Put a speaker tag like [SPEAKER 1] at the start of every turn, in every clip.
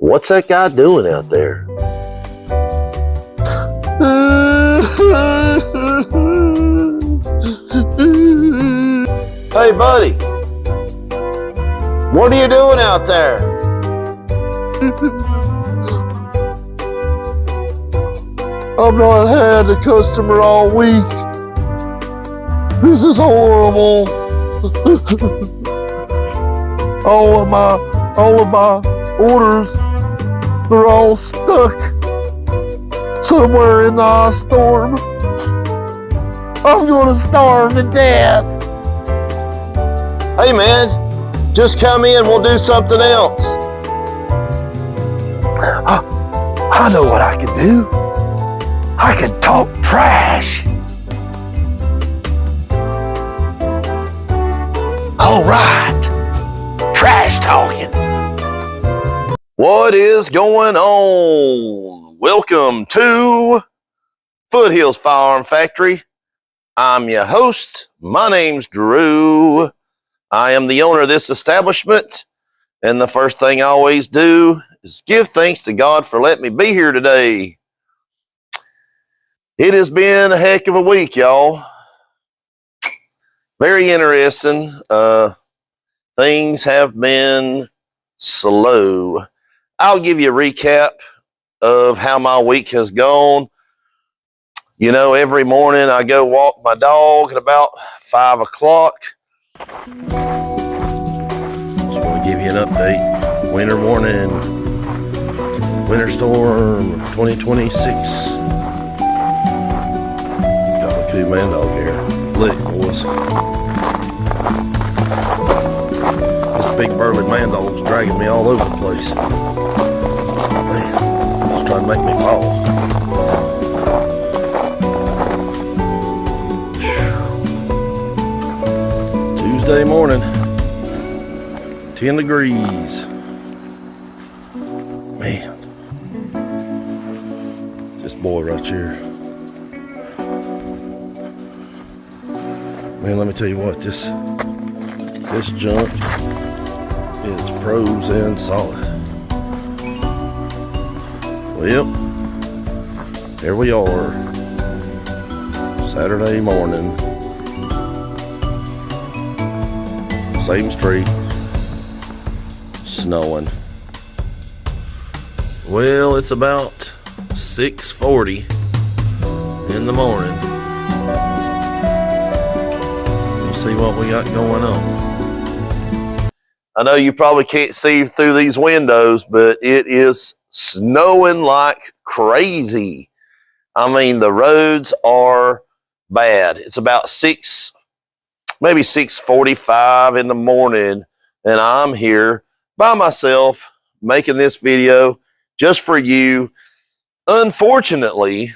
[SPEAKER 1] What's that guy doing out there? Hey, buddy. What are you doing out there?
[SPEAKER 2] I've not had a customer all week. This is horrible. All of my orders, they're all stuck somewhere in the ice storm. I'm gonna starve to death.
[SPEAKER 1] Hey, man, just come in. We'll do something else.
[SPEAKER 2] I know what I can do. I can talk trash. All right, trash talking.
[SPEAKER 1] What is going on? Welcome to Foothills Firearm Factory. I'm your host. My name's Drew. I am the owner of this establishment, and the first thing I always do is give thanks to God for letting me be here today. It has been a heck of a week, y'all. Very interesting. Things have been slow. I'll give you a recap of how my week has gone. You know, every morning I go walk my dog at about 5 o'clock. Just want to give you an update. Winter warning. Winter storm 2026. Got my cool man dog here. Look, boys. This big burly man dog's dragging me all over the place. Man, he's trying to make me fall. Tuesday morning, 10 degrees. Man, this boy right here. Man, let me tell you what, this junk is frozen solid. Well, there we are, Saturday morning. Same street, snowing. Well, it's about 6:40 in the morning. You see what we got going on. I know you probably can't see through these windows, but it is snowing like crazy. I mean, the roads are bad. It's about maybe 6:45 in the morning, and I'm here by myself making this video just for you. Unfortunately,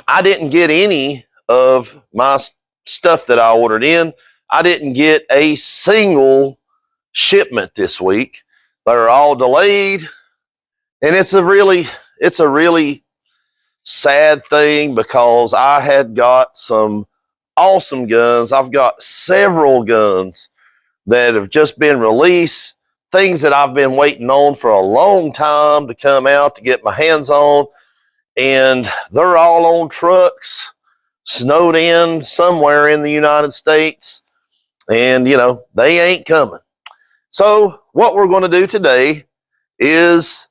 [SPEAKER 1] I didn't get any of my stuff that I ordered in. I didn't get a single shipment this week. They're all delayed, and it's a really sad thing because I had got some awesome guns. I've got several guns that have just been released, things that I've been waiting on for a long time to come out to get my hands on, and they're all on trucks, snowed in somewhere in the United States, and, you know, they ain't coming. So what we're going to do today is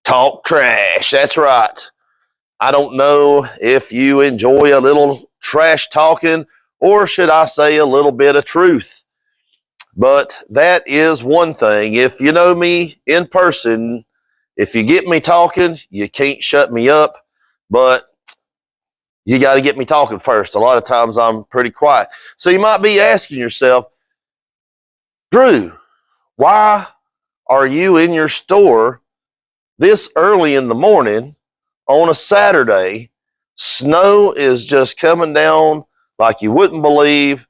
[SPEAKER 1] talk trash. That's right. I don't know if you enjoy a little trash talking, or should I say a little bit of truth. But that is one thing. If you know me in person, if you get me talking, you can't shut me up, but you got to get me talking first. A lot of times I'm pretty quiet. So you might be asking yourself, Drew, why are you in your store this early in the morning on a Saturday? Snow is just coming down like you wouldn't believe.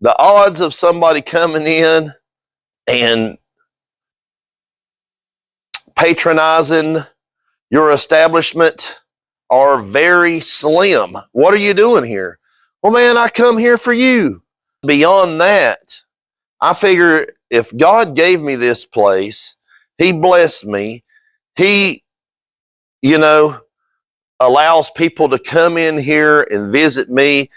[SPEAKER 1] The odds of somebody coming in and patronizing your establishment are very slim. What are you doing here? Well, man, I come here for you. Beyond that, I figure if God gave me this place He blessed me. He, you know, allows people to come in here and visit me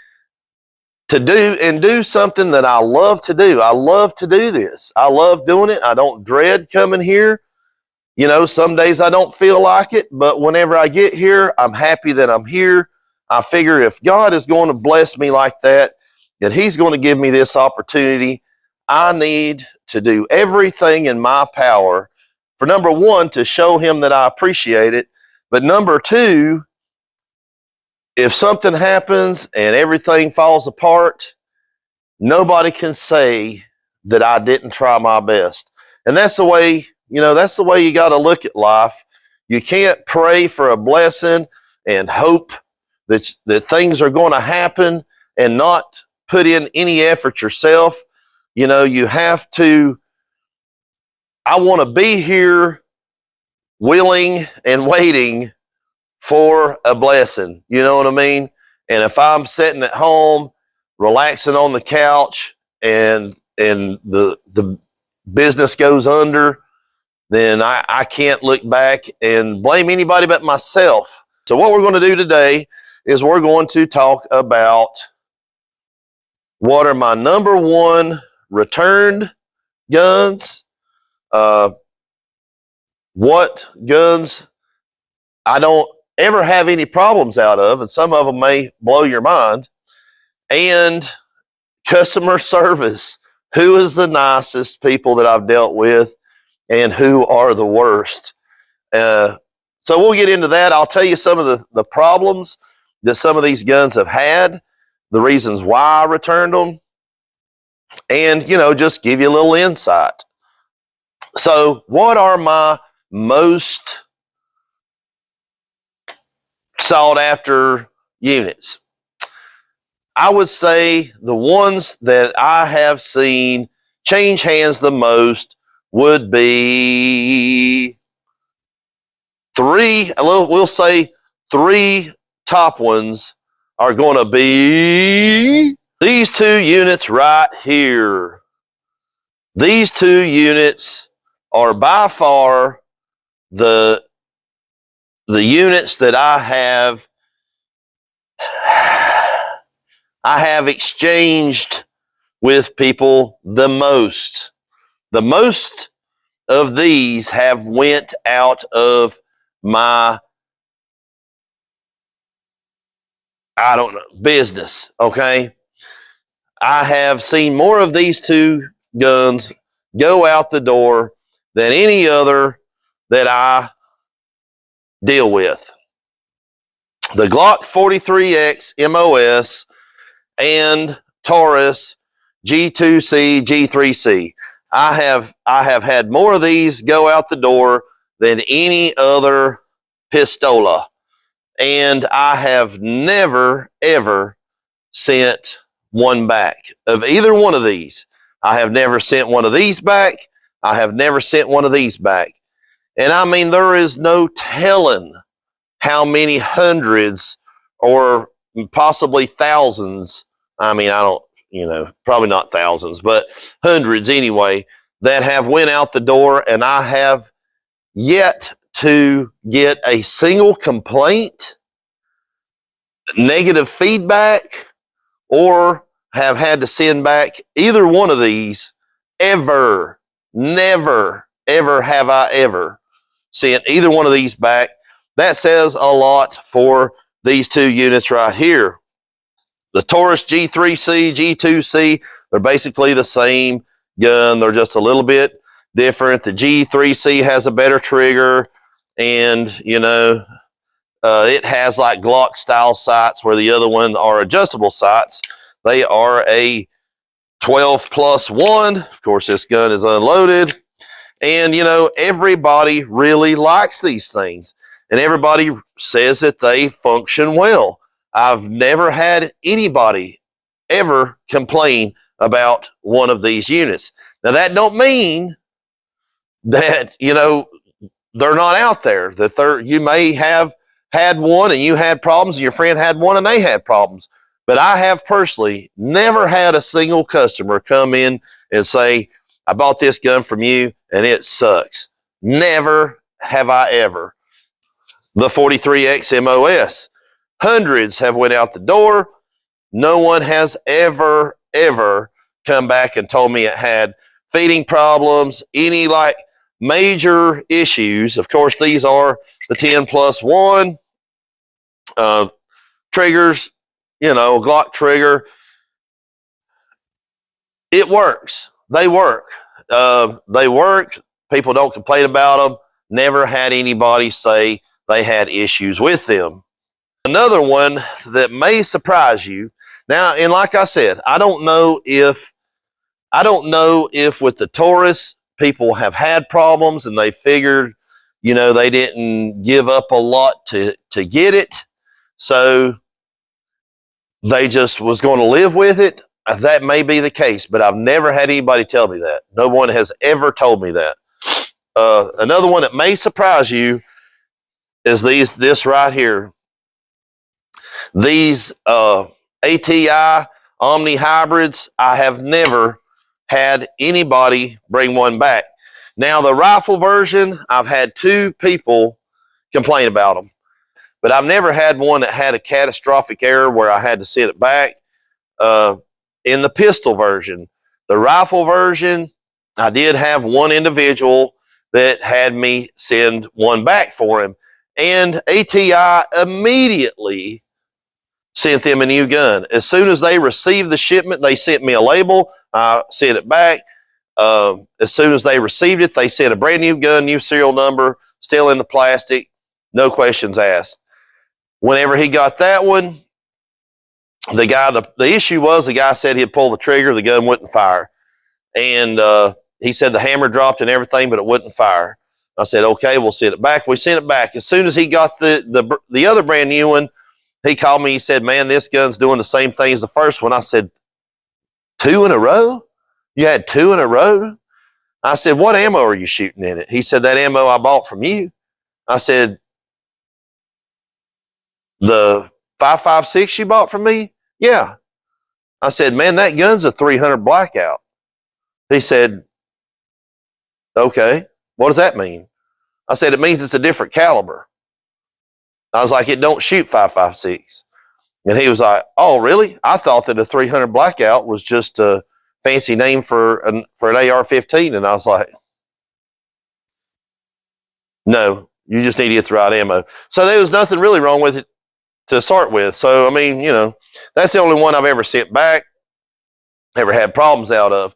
[SPEAKER 1] to do something that I love to do. I love to do this. I love doing it. I don't dread coming here. Some days I don't feel like it, but whenever I get here, I'm happy that I'm here. I figure if God is going to bless me like that, that he's going to give me this opportunity, I need to do everything in my power for, number one, to show him that I appreciate it. But number two, if something happens and everything falls apart, nobody can say that I didn't try my best. And that's the way, that's the way you got to look at life. You can't pray for a blessing and hope that things are going to happen and not put in any effort yourself. You have to, I want to be here willing and waiting for a blessing. You know what I mean? And if I'm sitting at home, relaxing on the couch, and the business goes under, then I can't look back and blame anybody but myself. So what we're going to do today is we're going to talk about what are my number one returned guns, what guns I don't ever have any problems out of, and some of them may blow your mind, and customer service. Who is the nicest people that I've dealt with, and who are the worst? So we'll get into that. I'll tell you some of the problems that some of these guns have had, the reasons why I returned them, and, just give you a little insight. So what are my most sought after units? I would say the ones that I have seen change hands the most would be three. We'll say three top ones are going to be these two units right here. These two units are by far the units that I have exchanged with people the most. The most of these have went out of my, business, okay? I have seen more of these two guns go out the door than any other that I deal with. The Glock 43X MOS and Taurus G2C, G3C. I have had more of these go out the door than any other pistola. And I have never, ever sent one back of either one of these. I have never sent one of these back. I have never sent one of these back. And I mean, there is no telling how many hundreds or possibly thousands. I mean, I don't, probably not thousands, but hundreds anyway, that have went out the door, and I have yet to get a single complaint, negative feedback, or have had to send back either one of these ever. Never, ever have I ever sent either one of these back. That says a lot for these two units right here. The Taurus G3C, G2C, they're basically the same gun. They're just a little bit different. The G3C has a better trigger, and, it has like Glock style sights, where the other one are adjustable sights. They are a 12+1. Of course, this gun is unloaded. And, everybody really likes these things. And everybody says that they function well. I've never had anybody ever complain about one of these units. Now, that don't mean that, they're not out there, that you may have had one and you had problems, and your friend had one and they had problems. But I have personally never had a single customer come in and say, I bought this gun from you and it sucks. Never have I ever. The 43X MOS. Hundreds have went out the door. No one has ever come back and told me it had feeding problems, any like major issues. Of course, these are the 10+1 triggers, Glock trigger. It works. They work. They work. People don't complain about them. Never had anybody say they had issues with them. Another one that may surprise you. Now, and like I said, I don't know if with the Taurus people have had problems and they figured, they didn't give up a lot to get it. So they just was going to live with it. That may be the case, but I've never had anybody tell me that. No one has ever told me that. Another one that may surprise you is this right here. These ATI Omni hybrids, I have never had anybody bring one back. Now, the rifle version, I've had 2 people complain about them, but I've never had one that had a catastrophic error where I had to send it back. In the pistol version, the rifle version, I did have one individual that had me send one back for him, and ATI immediately sent them a new gun. As soon as they received the shipment, they sent me a label. I sent it back. As soon as they received it, they sent a brand new gun, new serial number, still in the plastic, no questions asked. Whenever he got that one, the issue was the guy said he'd pull the trigger, the gun wouldn't fire. And he said the hammer dropped and everything, but it wouldn't fire. I said, okay, we'll send it back. We sent it back. As soon as he got the other brand new one, he called me. He said, man, this gun's doing the same thing as the first one. I said, 2 in a row? You had 2 in a row? I said, what ammo are you shooting in it? He said, that ammo I bought from you. I said, the 5.56 you bought from me? Yeah. I said, man, that gun's a 300 blackout. He said, okay, what does that mean? I said, it means it's a different caliber. I was like, it don't shoot 5.56. And he was like, oh, really? I thought that a 300 blackout was just a fancy name for an AR-15. And I was like, no, you just need to get the right ammo. So there was nothing really wrong with it to start with. So, I mean, that's the only one I've ever sent back, ever had problems out of.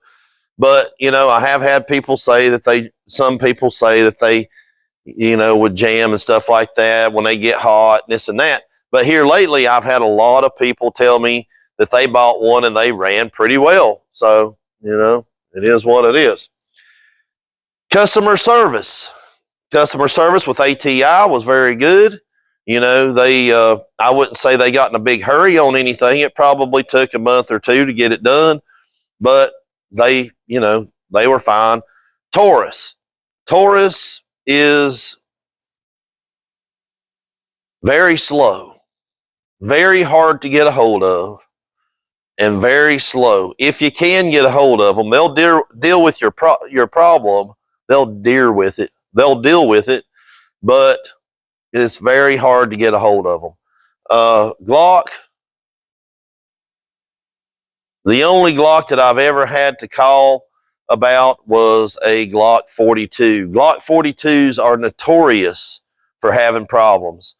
[SPEAKER 1] But, I have had people say that some people say that they, would jam and stuff like that when they get hot, and this and that. But here lately, I've had a lot of people tell me that they bought one and they ran pretty well. So, it is what it is. Customer service with ATI was very good. I wouldn't say they got in a big hurry on anything. It probably took a month or 2 to get it done, but they were fine. Taurus is very slow, very hard to get a hold of, and very slow. If you can get a hold of them, they'll deal with your problem. They'll deal with it. But it's very hard to get a hold of them. Glock. The only Glock that I've ever had to call about was a Glock 42. Glock 42s are notorious for having problems.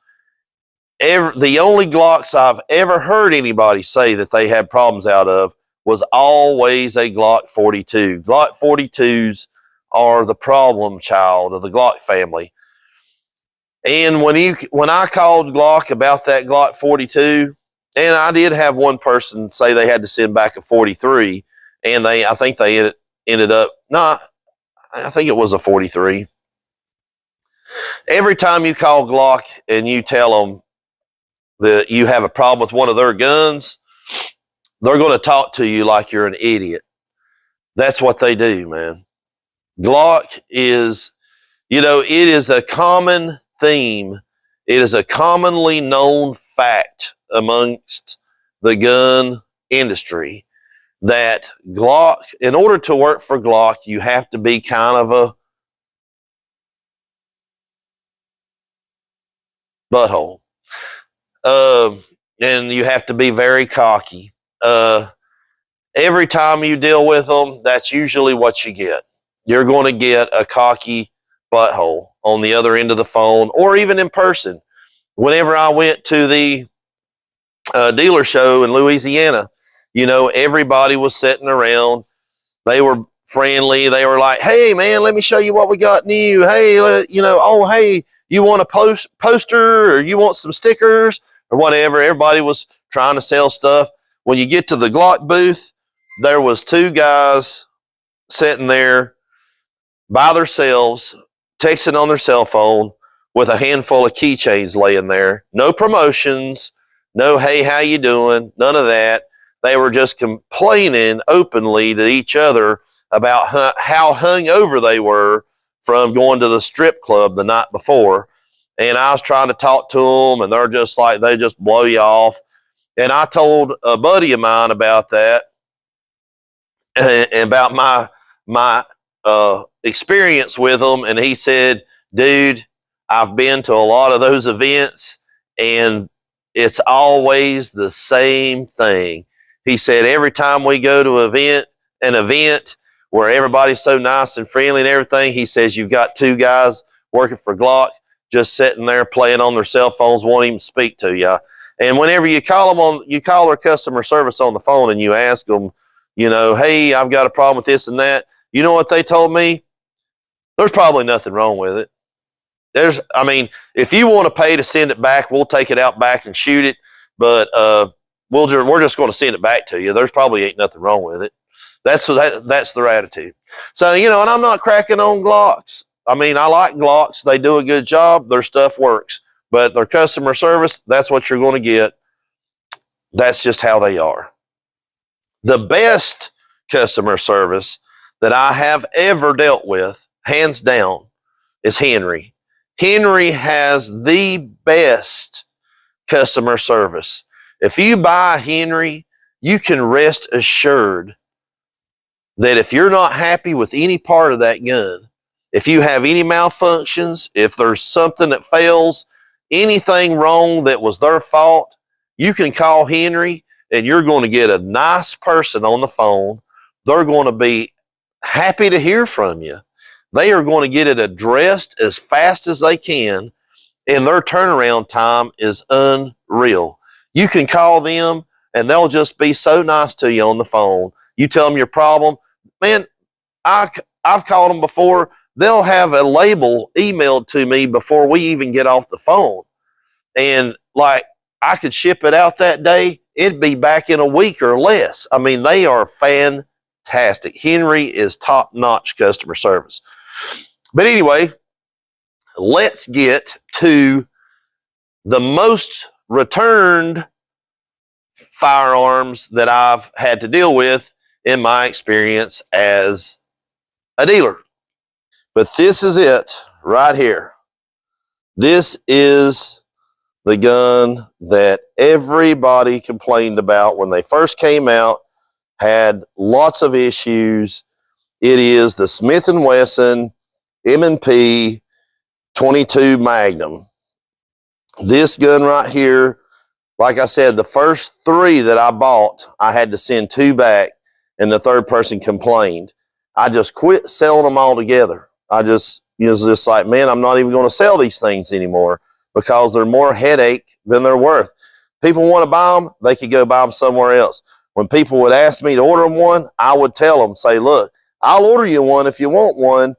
[SPEAKER 1] The only Glocks I've ever heard anybody say that they had problems out of was always a Glock 42. Glock 42s are the problem child of the Glock family. And when I called Glock about that Glock 42, and I did have one person say they had to send back a 43, and I think they ended up, I think it was a 43. Every time you call Glock and you tell them that you have a problem with one of their guns, they're going to talk to you like you're an idiot. That's what they do, man. Glock is, it is a common theme. It is a commonly known fact amongst the gun industry that Glock, in order to work for Glock, you have to be kind of butthole. And you have to be very cocky. Every time you deal with them, that's usually what you get. You're going to get a cocky butthole on the other end of the phone or even in person. Whenever I went to the dealer show in Louisiana, everybody was sitting around. They were friendly. They were like, hey, man, let me show you what we got new. Hey, oh, hey, you want a poster or you want some stickers or whatever. Everybody was trying to sell stuff. When you get to the Glock booth, there was two guys sitting there by themselves, texting on their cell phone with a handful of keychains laying there. No promotions, no, hey, how you doing? None of that. They were just complaining openly to each other about how hungover they were from going to the strip club the night before. And I was trying to talk to them, and they're just like, they just blow you off. And I told a buddy of mine about that, and about my experience with them. And he said, dude, I've been to a lot of those events, and it's always the same thing. He said, every time we go to an event where everybody's so nice and friendly and everything, he says, you've got two guys working for Glock just sitting there playing on their cell phones, won't even speak to you. And whenever you call their customer service on the phone and you ask them, hey, I've got a problem with this and that. You know what they told me? There's probably nothing wrong with it. If you want to pay to send it back, we'll take it out back and shoot it. But we're just going to send it back to you. There's probably ain't nothing wrong with it. That's their attitude. So, and I'm not cracking on Glocks. I like Glocks. They do a good job. Their stuff works. But their customer service, that's what you're going to get. That's just how they are. The best customer service that I have ever dealt with, hands down, is Henry. Henry has the best customer service. If you buy Henry, you can rest assured that if you're not happy with any part of that gun, if you have any malfunctions, if there's something that fails, anything wrong that was their fault, you can call Henry and you're going to get a nice person on the phone. They're going to be happy to hear from you. They are going to get it addressed as fast as they can, and their turnaround time is unreal. You can call them and they'll just be so nice to you on the phone. You tell them your problem. Man, I've called them before. They'll have a label emailed to me before we even get off the phone. And I could ship it out that day. It'd be back in a week or less. They are fantastic. Henry is top-notch customer service. But anyway, let's get to the most returned firearms that I've had to deal with in my experience as a dealer. But this is it right here. This is the gun that everybody complained about when they first came out, had lots of issues. It is the Smith & Wesson M&P 22 Magnum. This gun right here, like I said, the first three that I bought, I had to send two back, and the third person complained. I just quit selling them all together. I just, was just like, man, I'm not even going to sell these things anymore because they're more headache than they're worth. People want to buy them, they could go buy them somewhere else. When people would ask me to order them one, I would tell them, say, look, I'll order you one if you want one,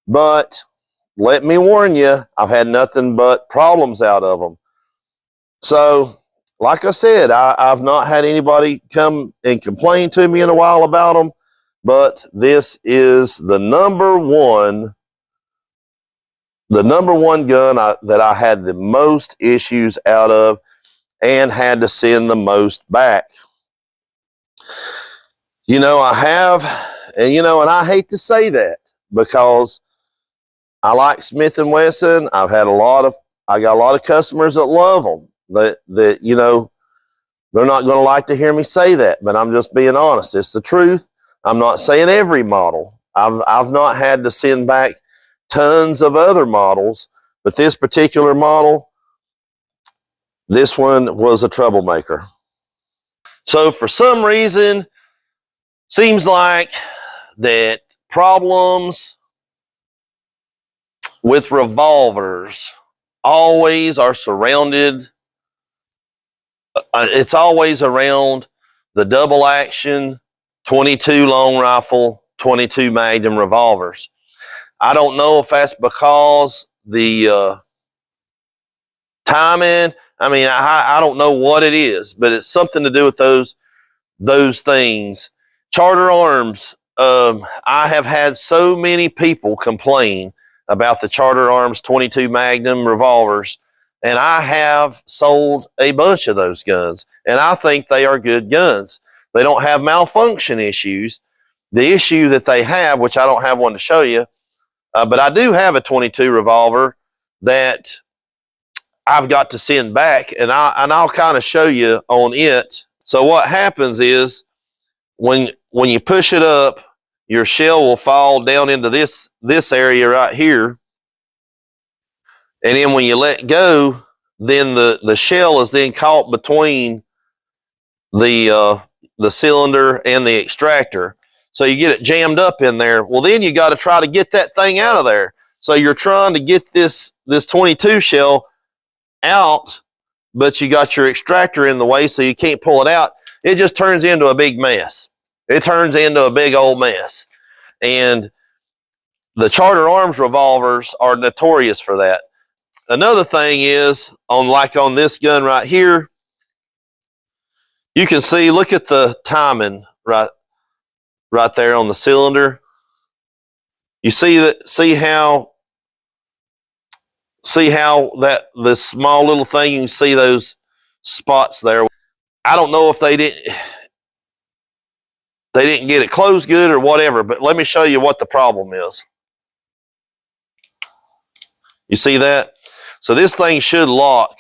[SPEAKER 1] but let me warn you, I've had nothing but problems out of them. So, like I said, I've not had anybody come and complain to me in a while about them, but this is the number one gun that I had the most issues out of and had to send the most back. I have, and I hate to say that because I like Smith & Wesson. I got a lot of customers that love them that they're not going to like to hear me say that, but I'm just being honest. It's the truth. I'm not saying every model. I've not had to send back tons of other models, but this particular model, This one was a troublemaker. So for some reason, seems like that problems with revolvers always are surrounded. It's always around the double action 22 long rifle, 22 Magnum revolvers. I don't know if that's because the timing. I mean, I don't know what it is, but it's something to do with those things. Charter Arms. I have had so many people complain about the Charter Arms 22 Magnum revolvers, and I have sold a bunch of those guns, and I think they are good guns. They don't have malfunction issues. The issue that they have, which I don't have one to show you, but I do have a 22 revolver that I've got to send back, and I'll kind of show you on it. So what happens is when you push it up, your shell will fall down into this area right here, and then when you let go, then the shell is then caught between the cylinder and the extractor. So you get it jammed up in there. Well, then you got to try to get that thing out of there. So you're trying to get this 22 shell out, but you got your extractor in the way, so you can't pull it out. It just turns into a big mess. It turns into a big old mess. And the Charter Arms revolvers are notorious for that. Another thing is, on this gun right here, you can see, look at the timing right there on the cylinder. You see how that the small little thing, you can see those spots there. I don't know if they didn't get it closed good or whatever, but let me show you what the problem is. You see that? So this thing should lock.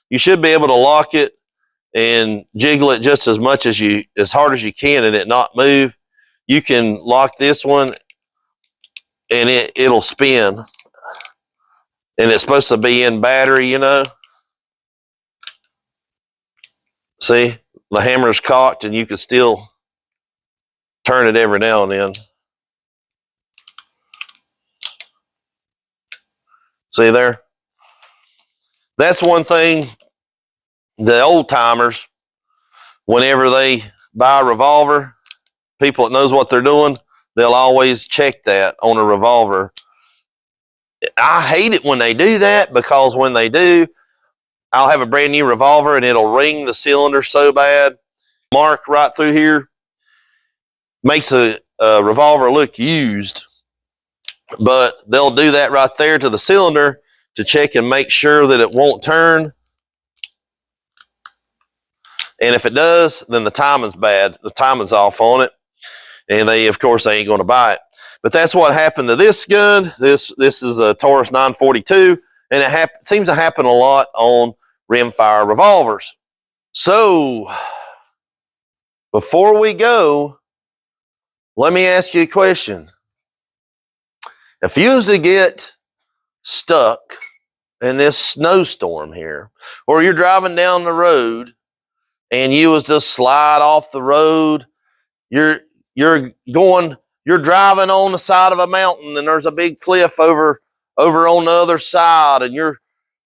[SPEAKER 1] You should be able to lock it and jiggle it just as hard as you can and it not move. You can lock this one and it'll spin. And it's supposed to be in battery, you know. See, the hammer's cocked and you can still turn it every now and then. See there? That's one thing the old timers, whenever they buy a revolver, people that knows what they're doing, they'll always check that on a revolver. I hate it when they do that, because when they do, I'll have a brand new revolver and it'll ring the cylinder so bad. Mark right through here makes a revolver look used, but they'll do that right there to the cylinder to check and make sure that it won't turn. And if it does, then the timing's bad. The timing's off on it. And of course, they ain't going to buy it. But that's what happened to this gun. This is a Taurus 942, and it seems to happen a lot on rimfire revolvers. So, before we go, let me ask you a question. If you was to get stuck in this snowstorm here, or you're driving down the road and you was to slide off the road, you're driving on the side of a mountain and there's a big cliff over on the other side, and your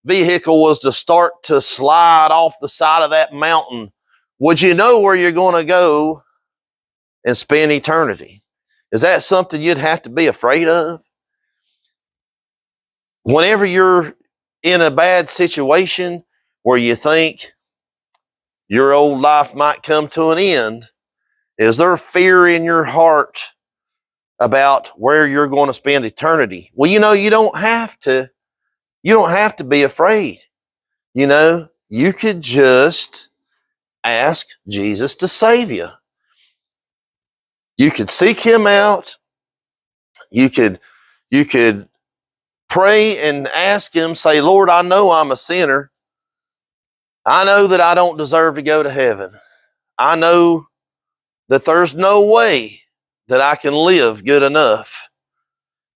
[SPEAKER 1] vehicle was to start to slide off the side of that mountain, would you know where you're going to go and spend eternity? Is that something you'd have to be afraid of? Whenever you're in a bad situation where you think your old life might come to an end, is there fear in your heart about where you're going to spend eternity? Well, you know, you don't have to be afraid. You know, you could just ask Jesus to save you. You could seek him out. You could pray and ask him, say, Lord, I know I'm a sinner. I know that I don't deserve to go to heaven. I know that there's no way that I can live good enough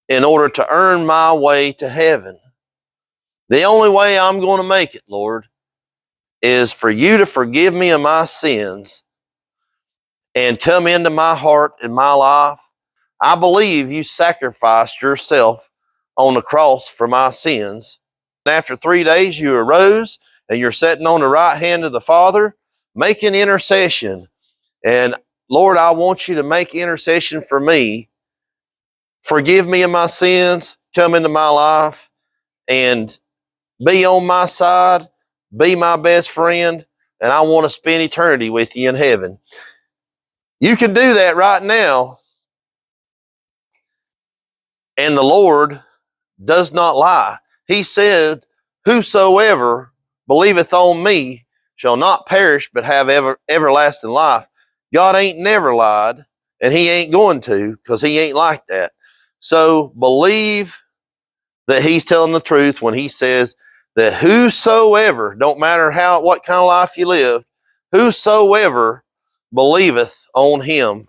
[SPEAKER 1] in order to earn my way to heaven. The only way I'm going to make it, Lord, is for you to forgive me of my sins and come into my heart and my life. I believe you sacrificed yourself on the cross for my sins. After 3 days, you arose and you're sitting on the right hand of the Father, making intercession. And Lord, I want you to make intercession for me. Forgive me of my sins, come into my life, and be on my side, be my best friend, and I want to spend eternity with you in heaven. You can do that right now, and the Lord does not lie. He said, whosoever believeth on me shall not perish but have everlasting life. God ain't never lied, and he ain't going to, because he ain't like that. So believe that he's telling the truth when he says that whosoever, don't matter what kind of life you live, whosoever believeth on him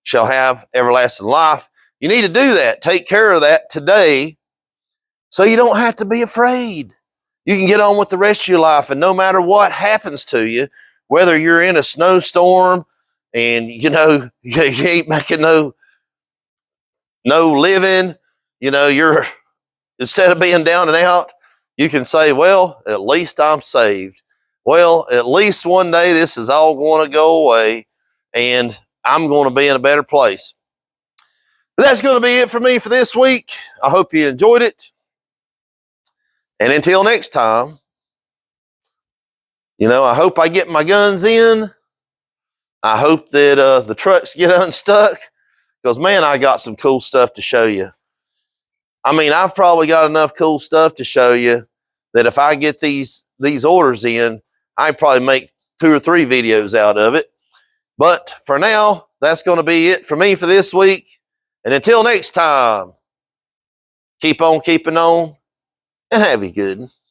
[SPEAKER 1] shall have everlasting life. You need to do that. Take care of that today so you don't have to be afraid. You can get on with the rest of your life, and no matter what happens to you, whether you're in a snowstorm and you ain't making no living, you're instead of being down and out, you can say, well, at least I'm saved. Well, at least one day this is all going to go away and I'm going to be in a better place. But that's going to be it for me for this week. I hope you enjoyed it. And until next time, I hope I get my guns in. I hope that the trucks get unstuck, because, man, I got some cool stuff to show you. I mean, I've probably got enough cool stuff to show you that if I get these orders in, I probably make 2 or 3 videos out of it. But for now, that's going to be it for me for this week. And until next time, keep on keeping on and have a good one.